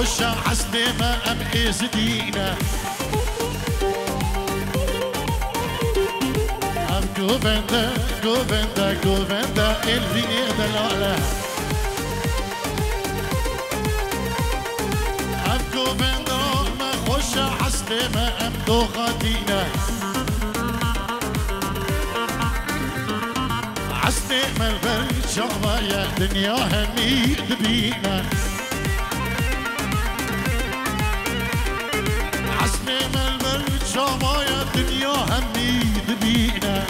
خوش حسني ما أم إزدينا أم كوفندا كوفندا كوفندا الفيني دلالة أم كوفندا ما خوش حسني ما أم دوغاتينا حسني ما البرد شغايا دنيا همي دبينا حسني ما البرد شغايا دنيا همي دبينا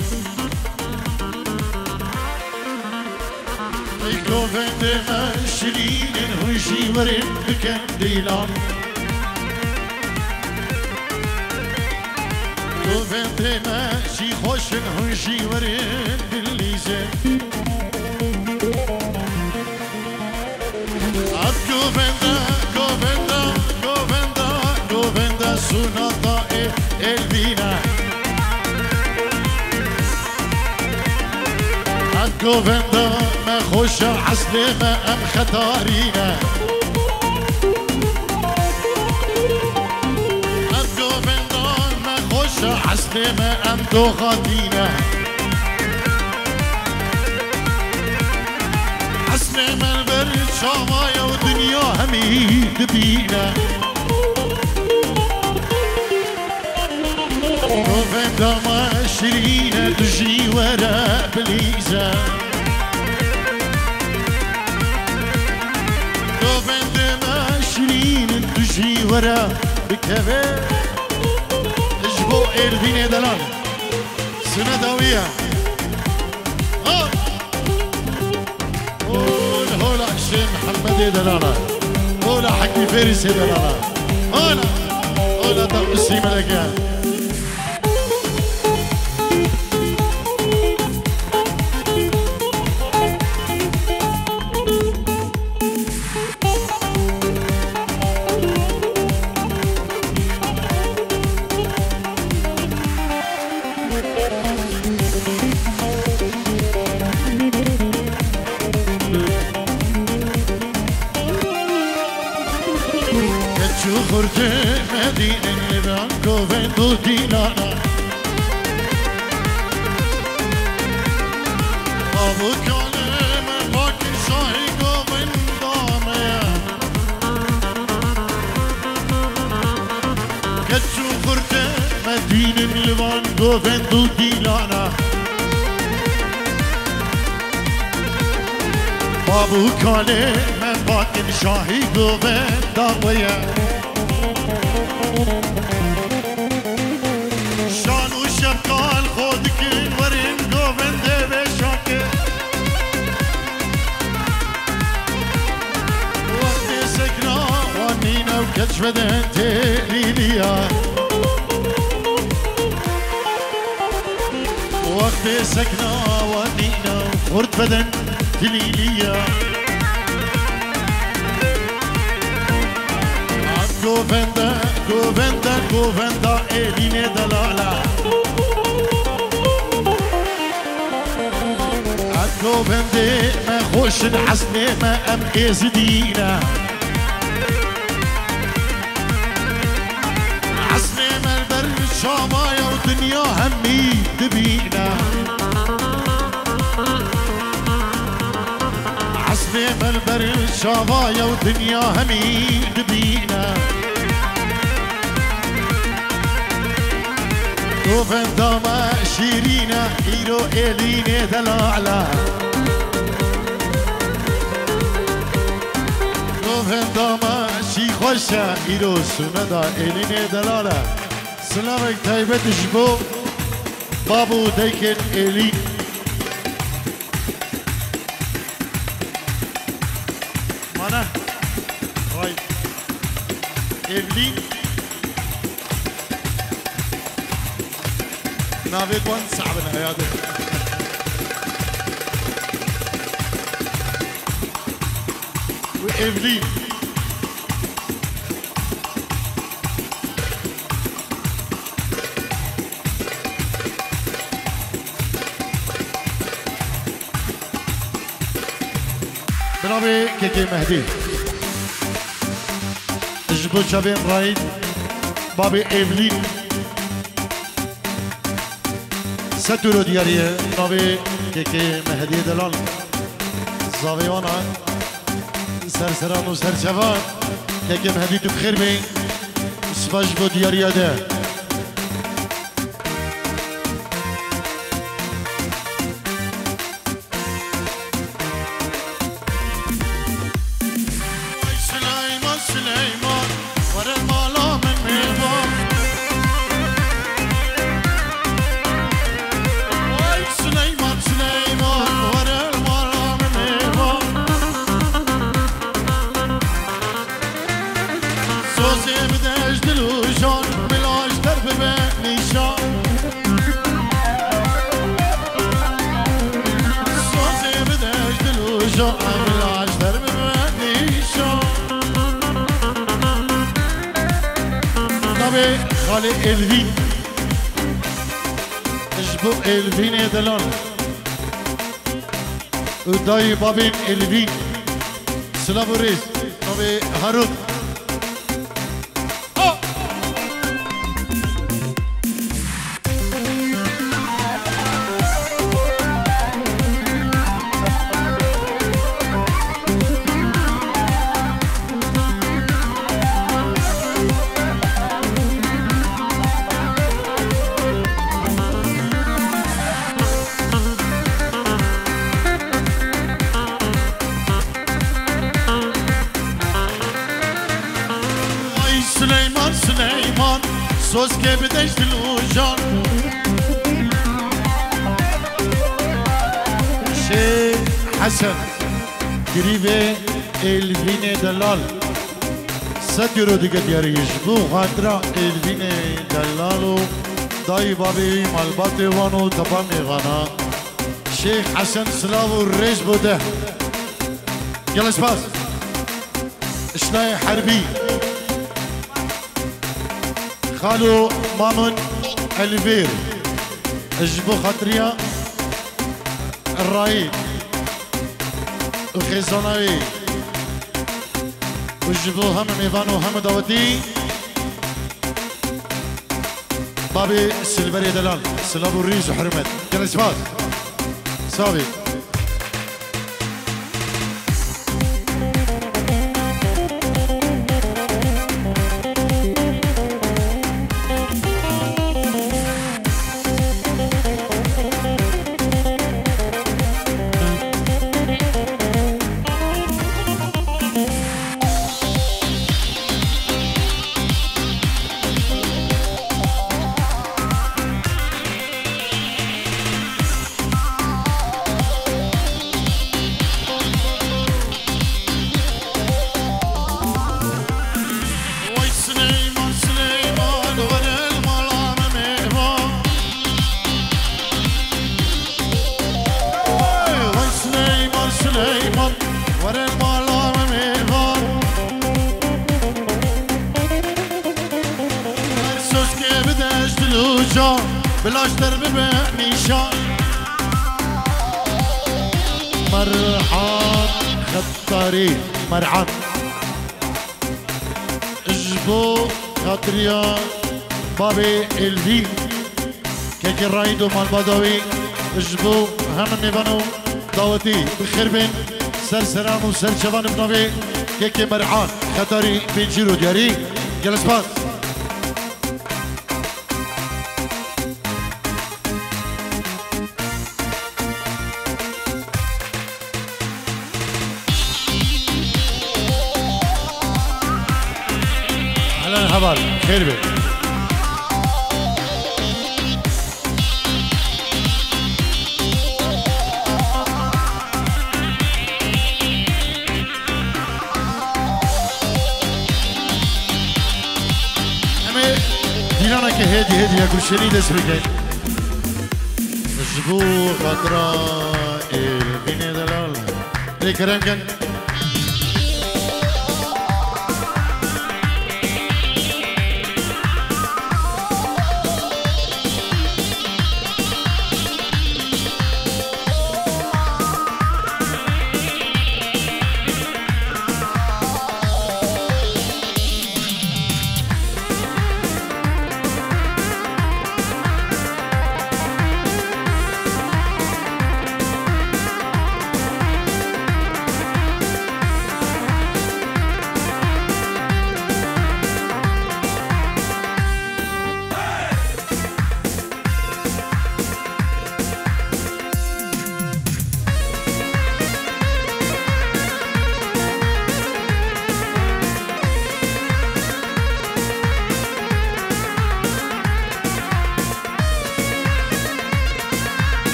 كوفند ما شرين وشي ورد بكنديلان كوفند ما شي خوش وشي ورد بالليزة عب كوفندا كوفندا كوفندا كوفندا سوناتا البينا عب كوفندا ما خوش حسني ما أم خطارينا عب كوفندا ما خوش حسني ما أم دوغاتينا حسني ما البرد شامايا ودنيا همي دبينا كوفندا ما شرينا تجي ورا بليزة كوفندا ما شرينا تجي ورا بكفي اجبو الفيني دلال سنة دوية هولا حسين محمد دلالة هولا حكي فارس دلالة هولا تقصي ملكان خرج مدينة لبنان كوفندو دينانا أبو كلمة باكي شاهي كوفندامية كتشو خرج مدينة لبنان كوفندو دينانا أبو كلمة باكي شاهي كوفندامية شان و شبقال خود کن ورین گوونده بشاکه وقت سکنا وانینا و کچ بدن تلیلیا وقت سکنا وانینا و خورد بدن تلیلیا كوفندا كوفندا كوفندا إليني دلالة عالكوفندي ما خوش الحسني ما أم إزدينا حسني ما البرد شامايا ودنيا همي دبينا حسني ما البرد شامايا ودنيا همي دبينا كوفندا ما شيرينا إيرو إليني دلالة كوفندا ما شي خوشة إيرو سندا إليني دلالة سلامك تايبة تجبو بابو ديكن إلي مانا رايت إلي نافيد وان صعب العيادة وإيفلين بنابي كيكي مهدي جبو شبين رايد بابي إيفلين ستورو دياريه نوي كيكي مهدي دلال زاويوانا سرسران و سرشفان كيكي مهدي تو بخير بين سباش بو دياريه ده خالي الفين اجبو الفين دلال وداي بابين الفين سلام الرئيس نبي هارون سليمان سوز كي بدش دلوجان شيخ حسن قريبه الفين دلال ستيرو ديگه دياريش بو خاطرة الفين دلالو داي بابي مالبات وانو تبا ميغانا شيخ حسن سلاو الريش بوده جلس باس اشناي حربي خالو مامون الفير اجبو خاطريا الرايد وخيزوناوي وجبو هم ميفانو هم داوتي بابي سلبري دلال سلابو الريز وحرمت جلس فاز صافي بلاش درب نشان مرحان خطاري مرحان اجبو خاطريا بابي الفين كيك الرايدو مال بدوي اجبو هم نبانو داوتي بخربين سرسران وسرشبان بنوي كيك مرحان خطاري بنجيرو دياري جلس باس خبر خير بك همه دیرانا که هدی یا گوشنی دست بگید جبو خاطرة البني دلال ذكرن كان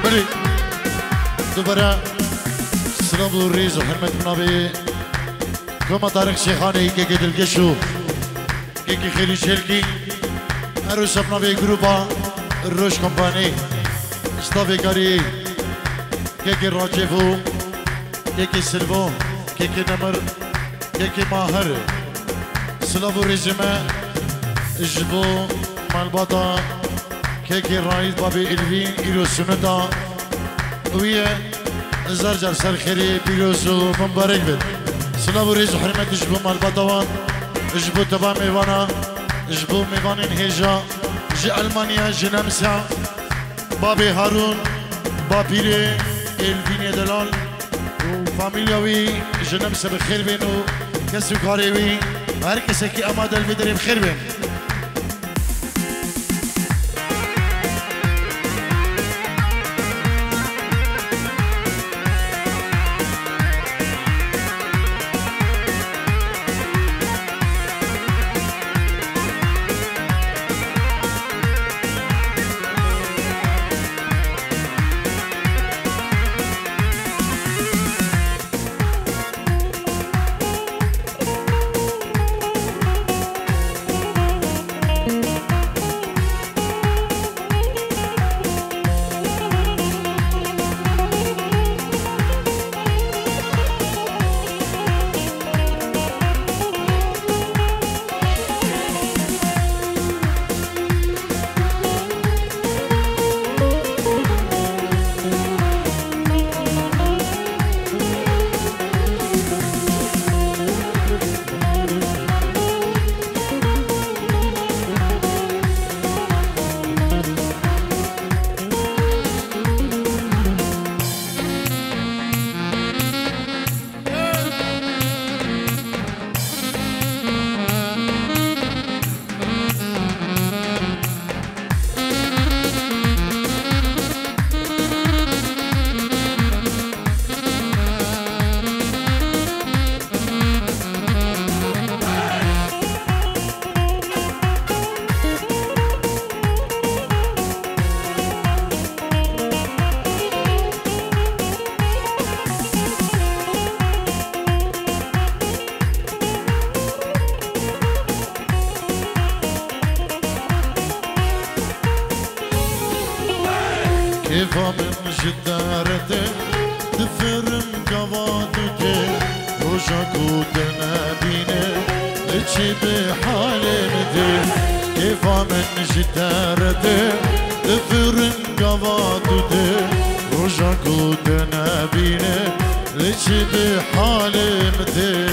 بلي دوباره سلام و ریز و حرمت منابی كما طارق شيخاني كي دلقشو كي خيلي شلكي عروس منابي جروبا الروش كومباني استافي كاري كي راجفو كي سلفو كي نمر كي ماهر سلافو ريزما جبو مالباطا كي رايد بابي الفين إلو سندا ويا زرجر سرخري بيروسو مبارك بد سلافو ريزو حرمت جبو مالباطوان جبو تبا ميوانا جبو ميوان هيجا جي ألمانيا جي نمسا بابي هارون بابيري الفين دلال وفاميلياوي جي نمسا بخير بينو كسو كاريوي هر کسی که آماده الویدری بخیر بین كيفا من جدارته دفرم قوادته وشاكو تنابينه لتشي بحالمته كيفا من جدارته دفرم قوادته وشاكو تنابينه لتشي بحالمته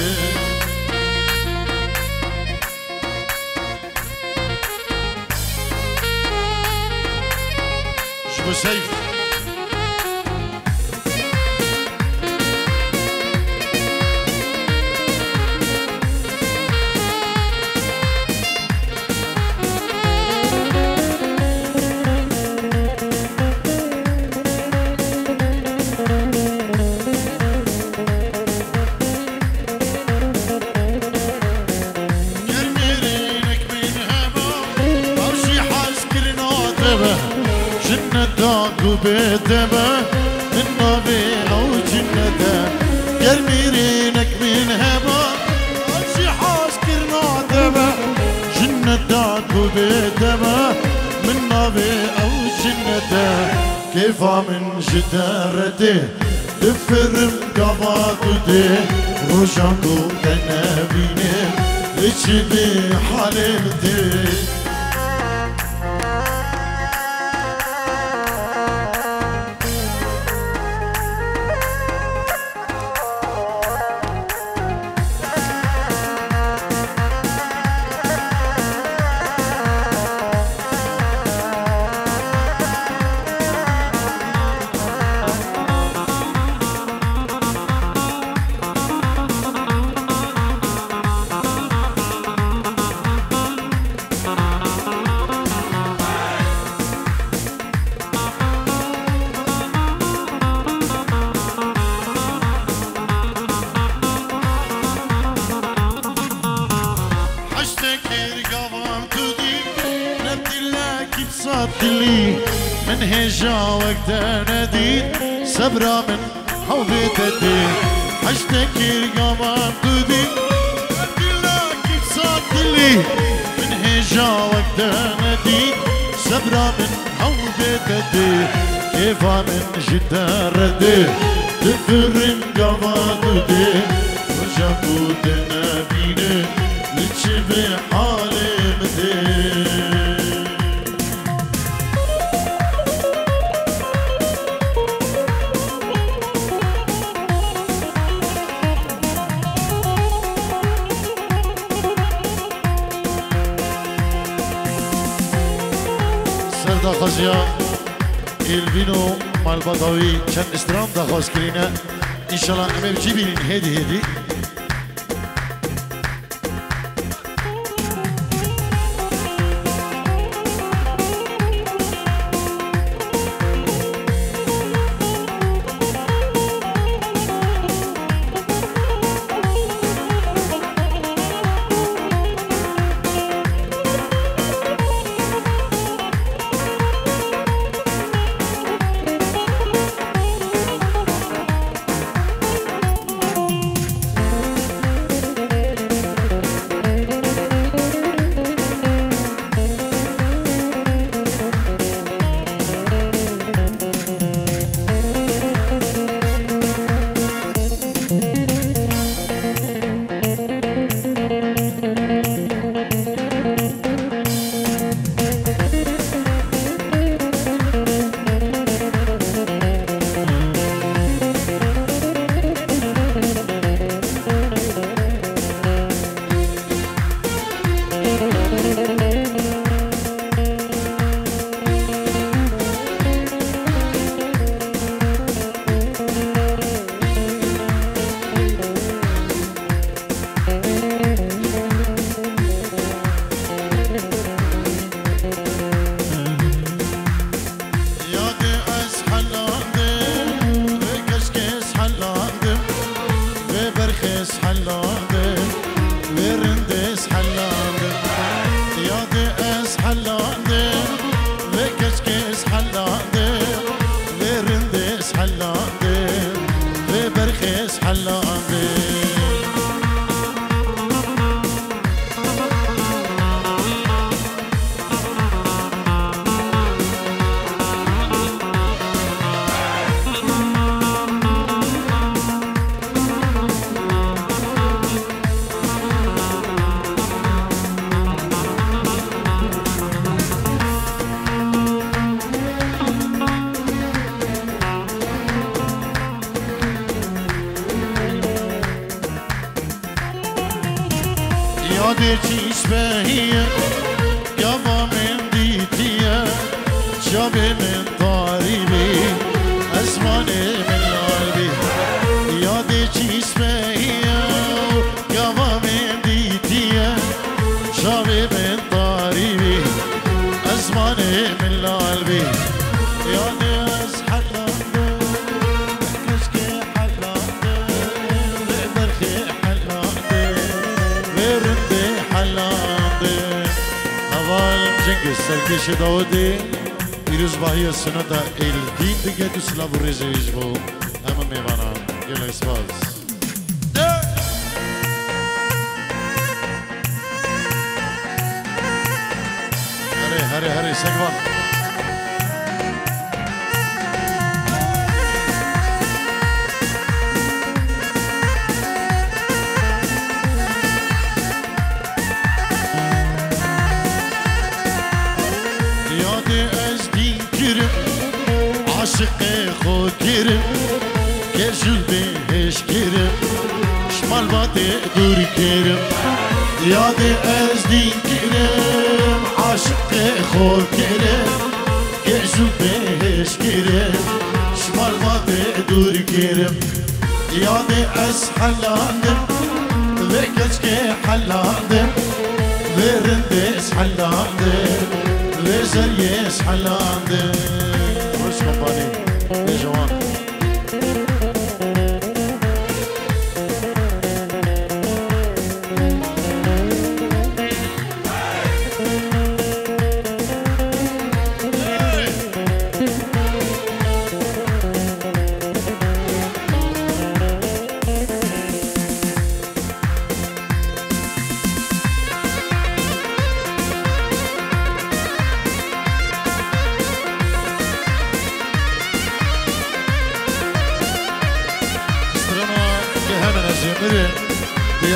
شبو سيف بيتبه من نبي أو جنته قرميرينك من هبا أمشي حاسكر نعتبه جنتك وبيتبه من نبي أو جنته كيفا من جدارته دفرم قباطته رجعكو كنابينه لشي بحالته من هجا وقت نديد صبرا من حوضي تديد حشتك القمر دودي أدلاك بصدلي من هجا وقت نديد صبرا من حوضي تديد كيف من جدا ردي تفرم قمر دودي وجابود نبيني لتشبه حالي مدين سردا خزيا الفينو مال بدوي كان استرام دا خاص كرينا ان شاء الله امام جيبين هدي يادي تشبهية يابا من ديتية شابي من طاربي أسماني من قلبي يادي تشبهية يابا من ديتية شابي من طاربي أسماني من قلبي يادي أسحل سرکش داودی پیروز باهی سنتا الدین دیگه تو سلاو ریزیش بو همه میبانم گل اسپاز هره سگوان عاشق خود گیرم که جل بهش گیرم شمال باده دور گیرم یاد از دین گیرم عاشق خود گیرم که جل بهش گیرم شمال باده دور گیرم یاد از حلاندم و کس که حلاندم و رندس حلاندم و زریس حلاندم compagnie, les gens.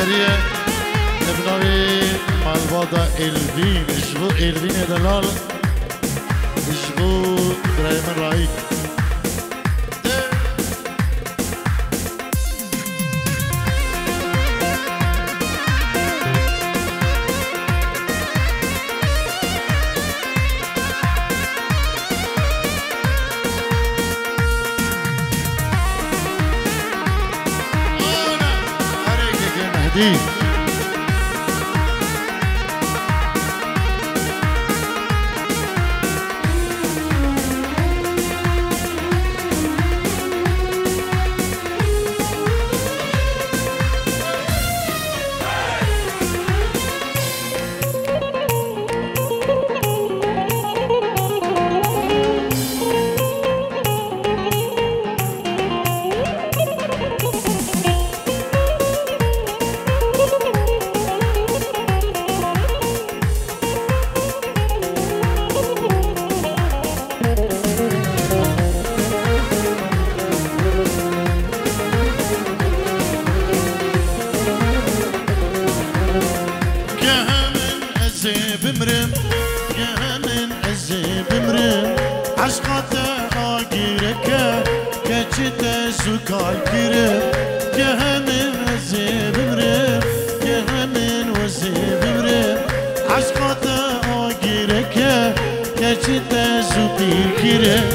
جريه ابنوي مالبادا الفين اشبو الفين دلال اشبو برايمن رايد مهدي بمرم يهمن عزي بمرم عشقات آقيرك كجد سكال كرم يهمن عزي بمرم يهمن وزي بمرم عشقات آقيرك كجد سكال كرم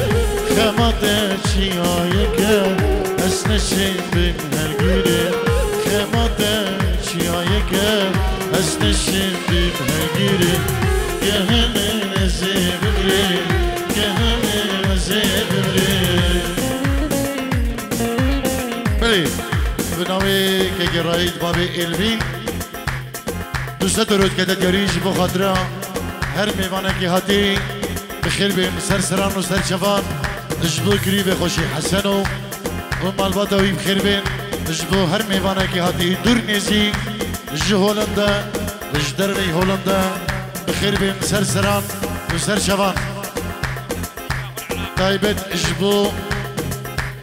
خمات شيايك اسنشن بن هالقرم خمات شيايك اسنشن بن هالقرم كهمن زبري كهمن زبري بلي بناوي كجرايد بابي البين دوست درود كده جريش بخاطره هر میوانه که هاتی بخیر بین سرسران و سرچوان اجبو قریب خوشی حسن و مالباتوی بخیر بین اجبو هر میوانه که هاتی دور نیزی جو هولندا اجدروی هولندا بخير بين سرسران وسرشوان طيبت اجبو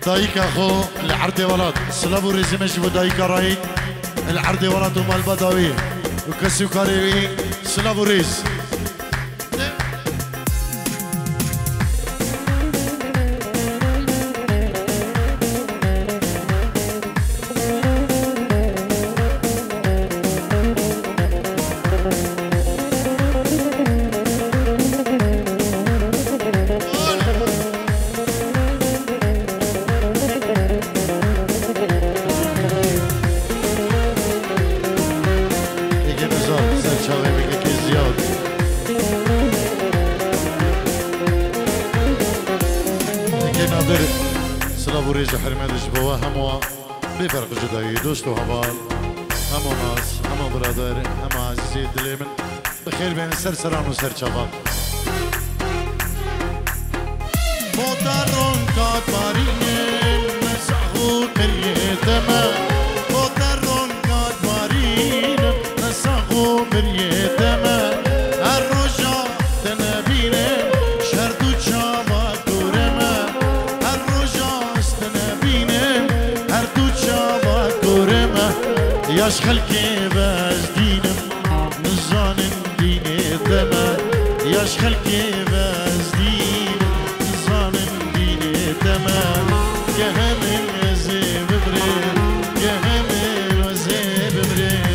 دايكا خو العردي ولاد سلابو رزم اجبو دايكا رايد العردي ولاد ومال بداوي وكسو كاريوي سلابو رز وريج حرمات جبوا هموا بفرق جداي دوست وهبال همو ناس همو برادر همو عزيزي دليمن بخير بين سرسران وسرشافان موتارون كاتمارين نساهو مريتما موتارون كاتمارين نساهو مريتما الرجا تنابينه شردو شاما كورما الرجا ياش خلقي باش دينم نزانن ديني دما ياش خلقي باش دينم نزانن ديني دما كهمن زي ببري كهمن وزي ببري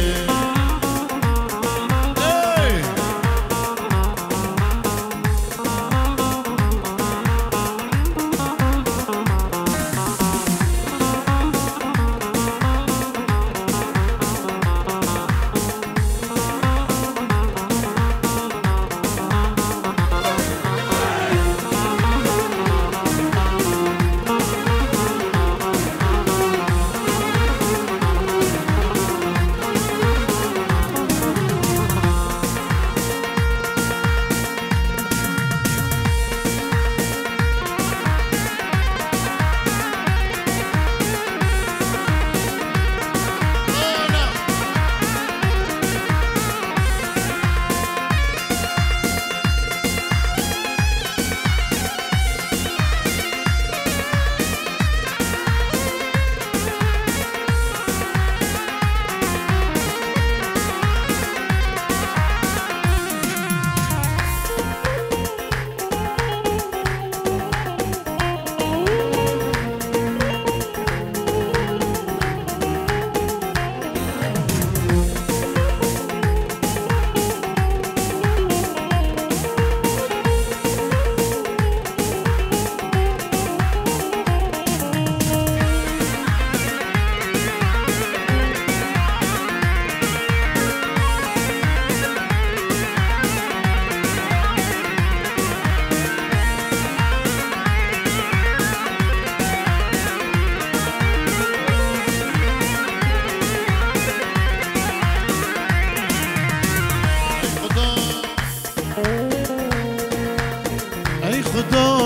خدا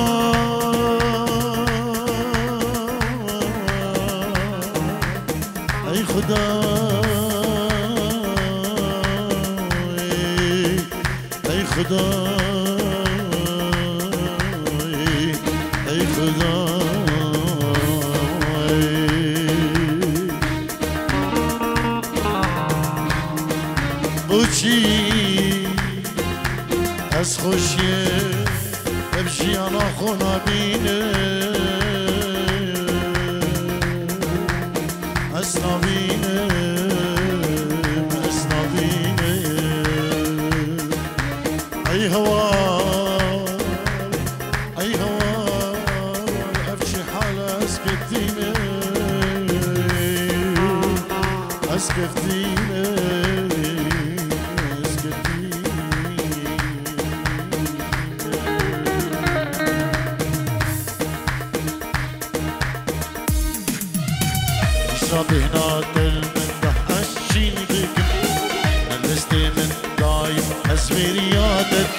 ای خدا ای خدا ای خدا بوچی از خوشی ابجیانا خونا بینه از نبینه ای هوا ای هوا ابجی حال از کفتینه از کفتینه بهنات المنده الشي بك نلستي من دايم أزميرياتك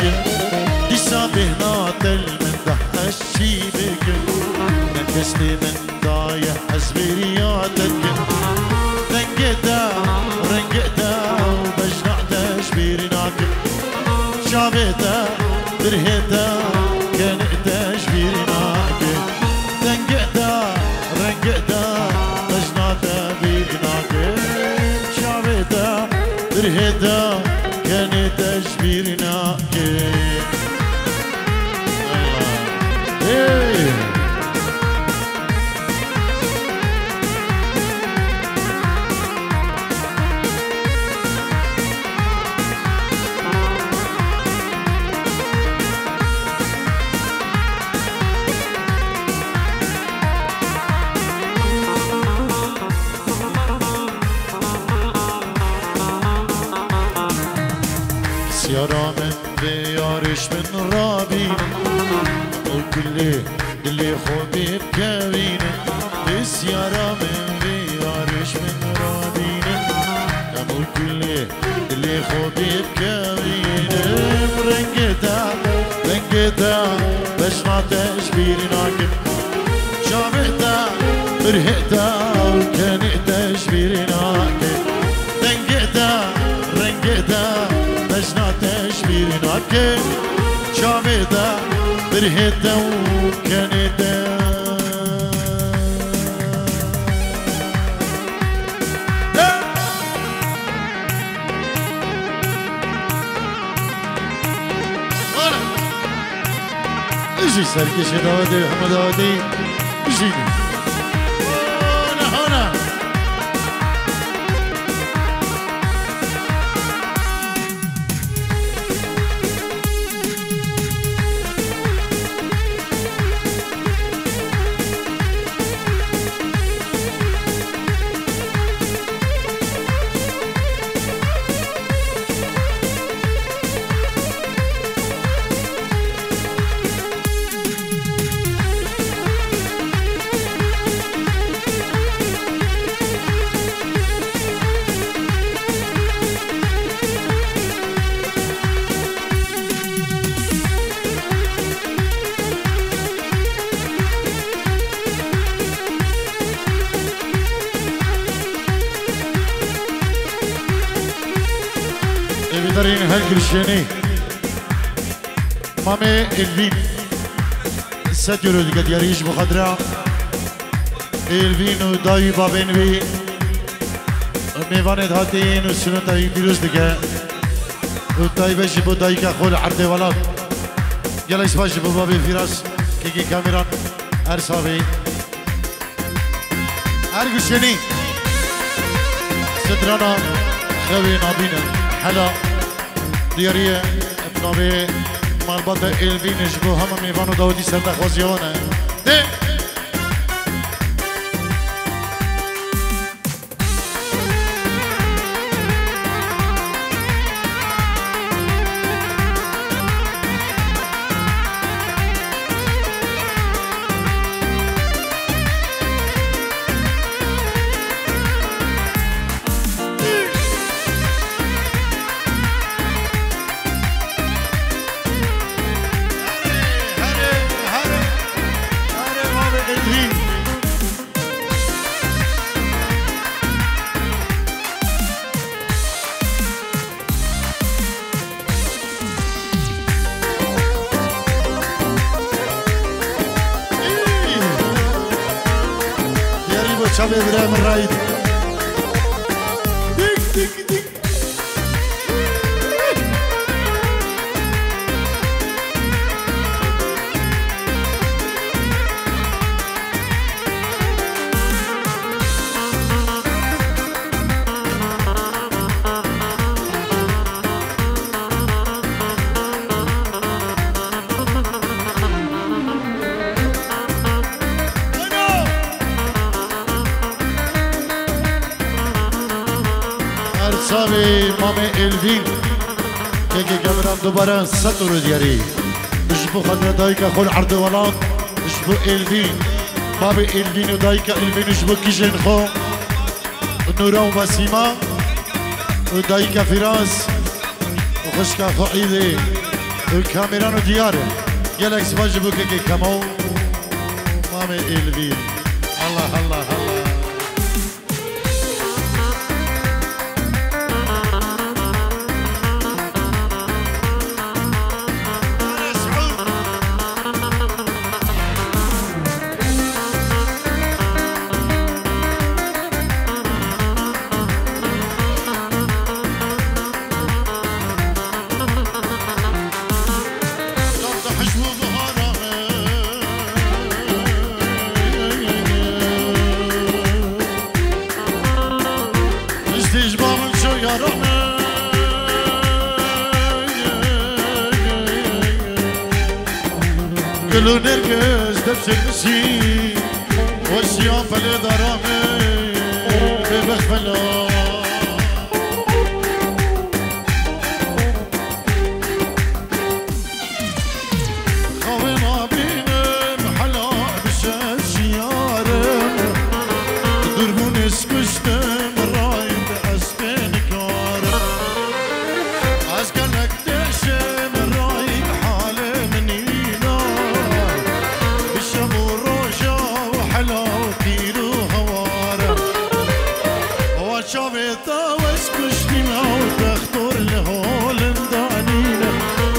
لسا بهنات المنده الشي بك نلستي من دايم أزميرياتك رنقدا وبجنع تشبيرناك شابتا برهدا كان تشبيرناك رنقدا برهدا كان تجبيرنا يارا من بيارش من رابين وكل اللي خوبي بكابين بس يارا من بيارش من رابين وكل اللي خوبي بكابين رنقتا بشنا تشبيرناك شابهتا برهتا وكان تشبيرناك رنقتا بجنا تشبيرناك شامدا برهدا وكاندا اجي سركش داودي محمد داودي اجيني هنا دارين هالكريشيني مامي الفين ساتيرو قد يريش بخضراء الفين وداي بابين بي ميفانت هاتين وسنو تاي فيروس دكا وداي بشي بو داي كخول عرض ولاد يلا يسباش بو بابي فراس كيكي كاميران ارسابي هالكريشيني سترانا خوي نابينا حلا دياريه ابنابي مربط الفين جبو هم ميفانو داودي سرد خوزيونه شباب ابراهيم الرايد ديك ديك ديك صابي مامي الفين كيكي كاميرا دوباره سطر ديالي بجبو خاطر دايكا خول عرض ولاد بجبو الفين بابي الفين ودايكا الفين بجبو كيجن خو نورا وبسيمة ودايكا فراس وخشكا خو عيدي الكاميرا دياره يالك سبا جبو كيكي كامو مامي الفين الله الله الله كلو نرقص دبس المسي والسيوف اللي ضرامي ببخفلو خوي ما بينا محلا بشاش يارم دربون اسكشتم رايد اسبين كارم عسكرك تشم رايد حالي مني شافيتا واسكشتنا وتختار لهول مدانينا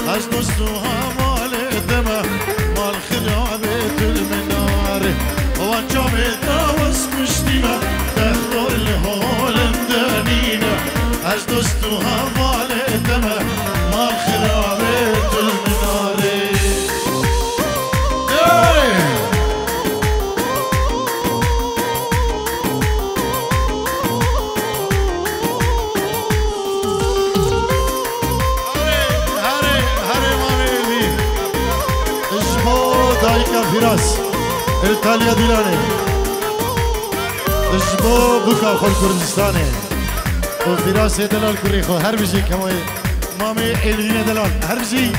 اشدستوها مال دمه مال خرابة المنار وشافيتا واسكشتنا تختار لهول مدانينا اشدستوها مال دمه مال خرابة المنار دايكا فراس إيطاليا ديلاني دجبو بوكا خول كردستاني وفراس دلال كريخو هر بجي كما مامي إلينا دلال هر بجي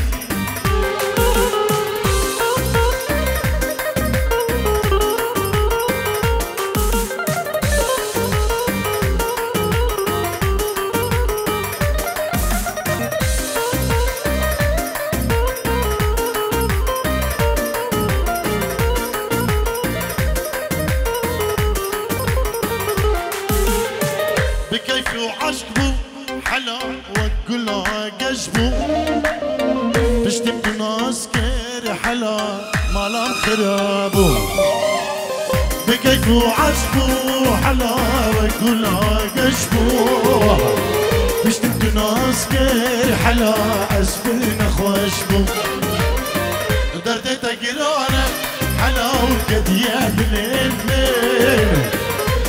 عشقبو حلا وكلها قشبو بشتم ناس كير حلا مالام خرابو بكيفو عشقبو حلا وكلها قشبو بشتم ناس كير حلا اسبنا خوشبو دردي تقرانا حلا وكديا بالليل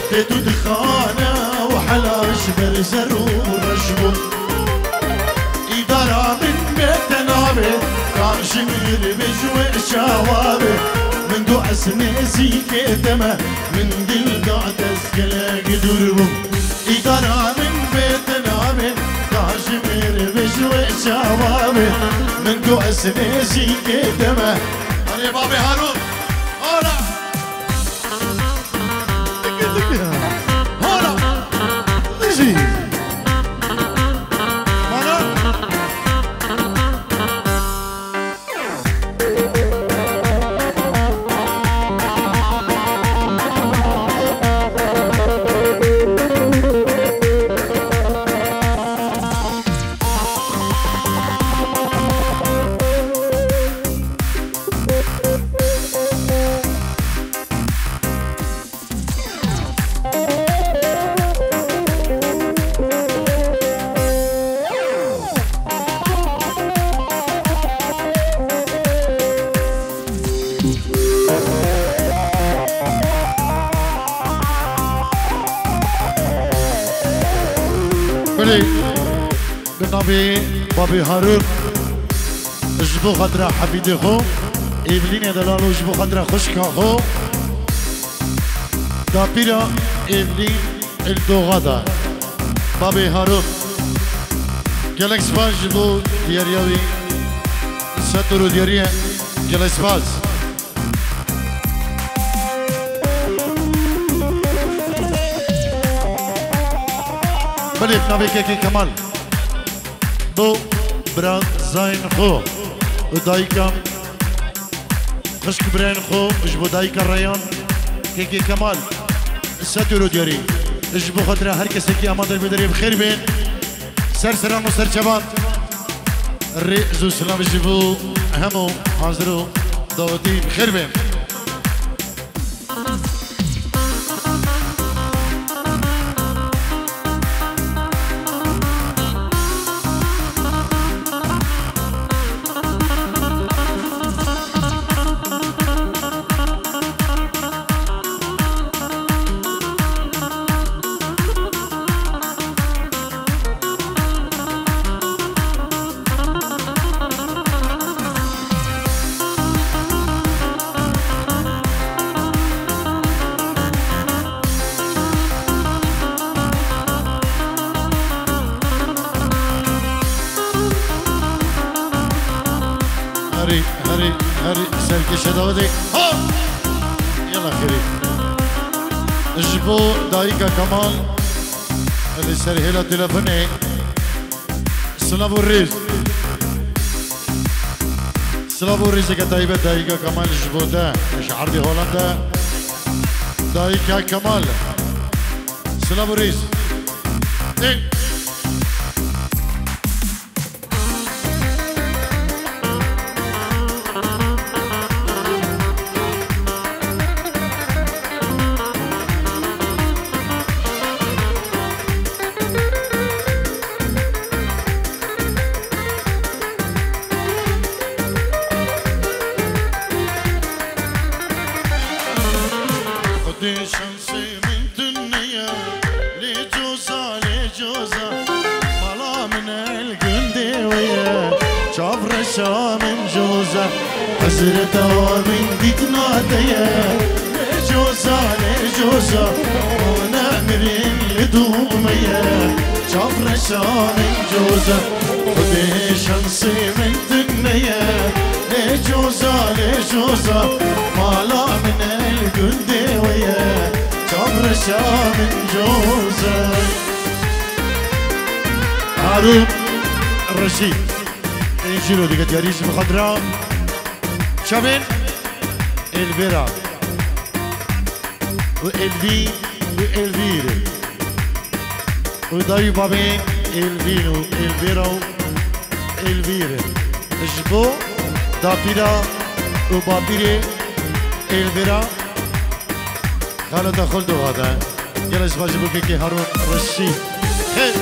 تيتو دخانه وحلاش برزر ورشبو إدارة من بيت نابت كان شمير بجوء شوابت من دو أسنسي كتمة من دل قاعد أسكلاك دربو إدارة من بيت نابت كان شمير بجوء شوابت من دو أسنسي كتمة أنا بابي هارون هلا بلي بنابي بابي هارون جبو خاطر حفيدي خو إيفلين دلالو جبو خاطر خشكا خو دابيرا إيفلين الدوغادا بابي هارون جالك سباز جبو دياريوي ستورو دياريه جالك سباز بلي بنابي كيكي كمال بو برا زين خو ودايكا خشك برين خو جبو دايكا الريان كيكي كمال ستورو دياري جبو خاطر هر کسی که آماده بداری بخیر بین سر سران و سر چبان رئیس سلام جبو همو حاضرو دعوتی بخیر بین هري سلكي شدودي ها يلا خيري جبو دايكا كمال اللي سرهلا تلفوني سلام الريز سلام الريز كتايبه دايكا كمال جبو ده مش عرضي هولندا دايكا كمال سلام الريز ايه حسرته من ديتنا ديا لجوزة لجوزة ونعمرين لدوميا شاف رشا من جوزة خدي شمسي من دنيا لجوزة لجوزة مالا من القندي ويا شاف رشا من جوزة هارون الرشيد انجيلو ديك ياريش بخضراء شابين الفيرا والفي والفير ودايو بابين الفينو الفيرا والفير جبو دابيرا وبابيري الفيرا خالد خلدو هذا جلس باجبو كيكي هارون رشيد خير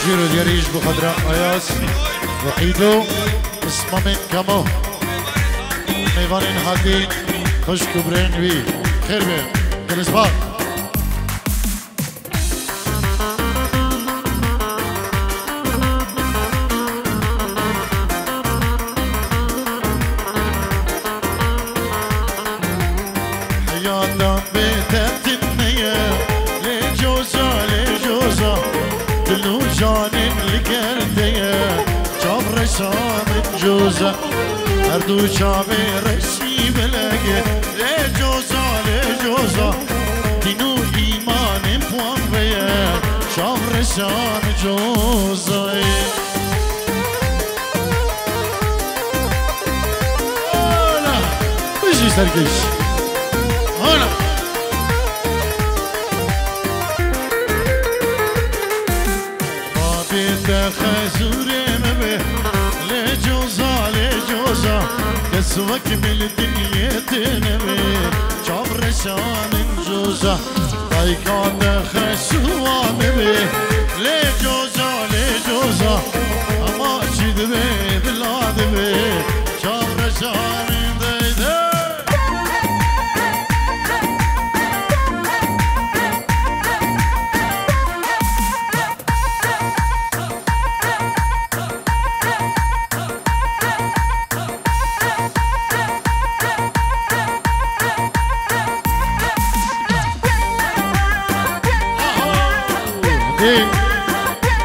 جيرو دياريش بخضراء اياس وحيدو اسمامين كمو ميوانين هادين خوش كبرين بي خير بين كالاسباق حياتا بيتات النية لجوزة لجوزة دلو جانم لكردية شاف رشام جوزة هردو شابي رشي بلاقي لجوزة لجوزة دينو إيمان بوان بيا شاف رشام جوزة هلا بيجي سرقش هلا خزوري مبه لجوزة لجوزة كسوك بالدنيا تنبه شان جوزا دایکان خشوام بی لی جوزا اما چید بی بلاد بی چابر شان دیده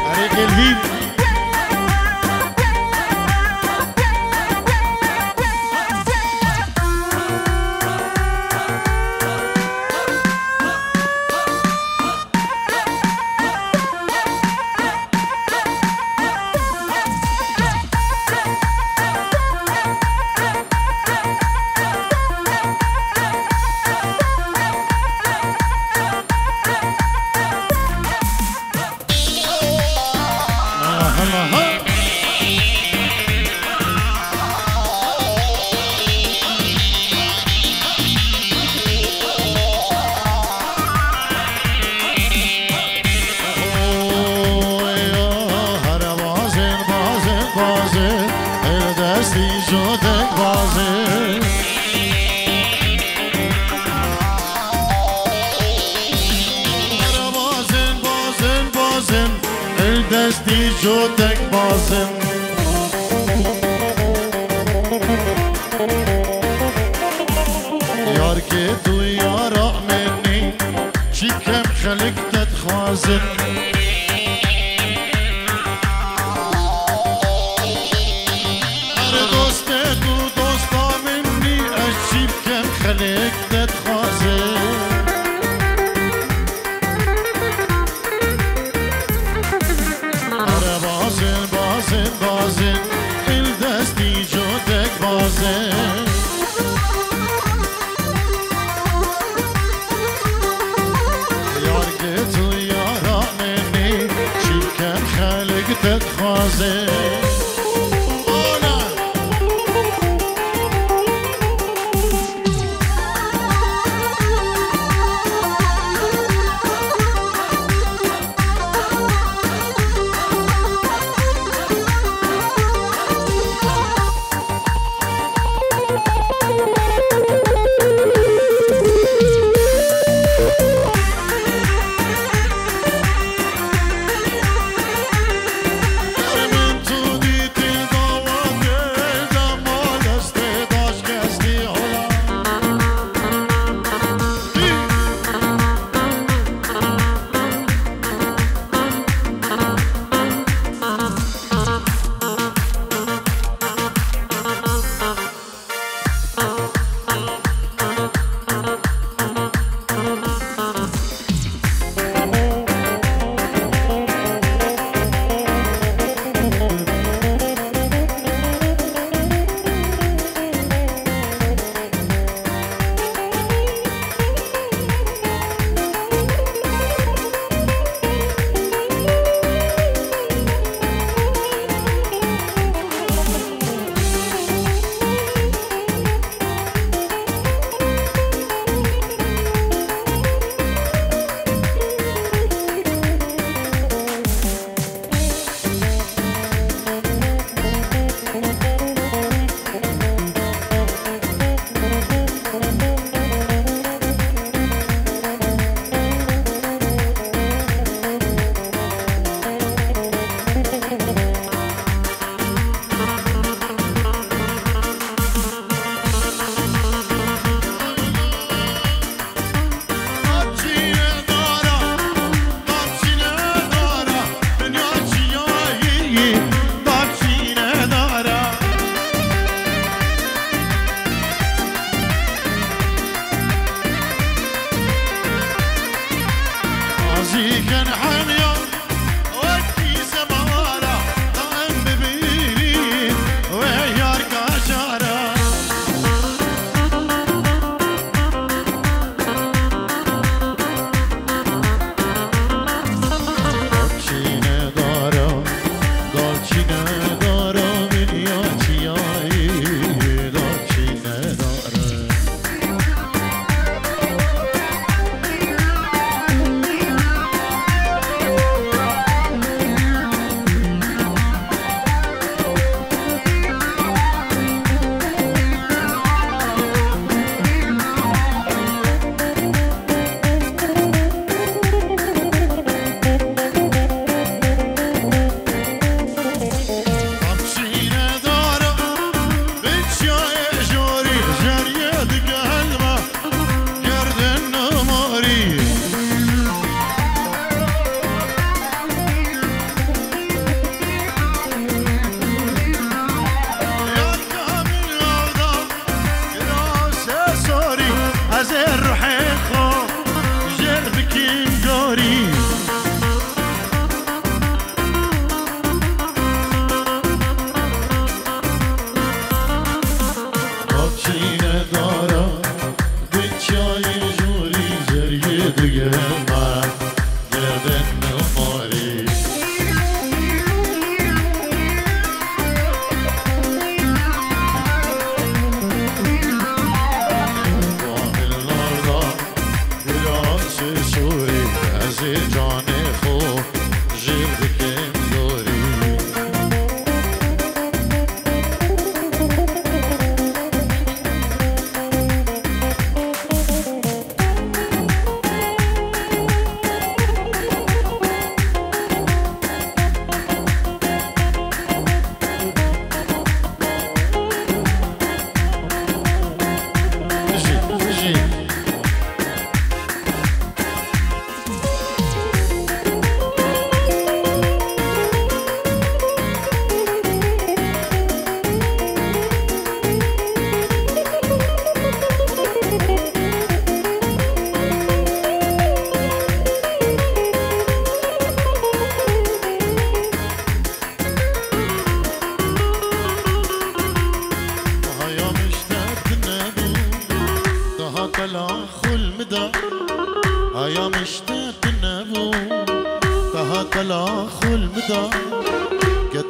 Haré que el beat دستی جودک بازم یار که تو یارا منی چی کم خلقتت خوازم هر دوست تو دوستا منی اشیب کم خلقتت خوازم بازن ال دستی جودک بازن یار که تو یارا منی چی کم خلقتت خوازن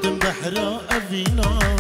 دم بحرا أفينا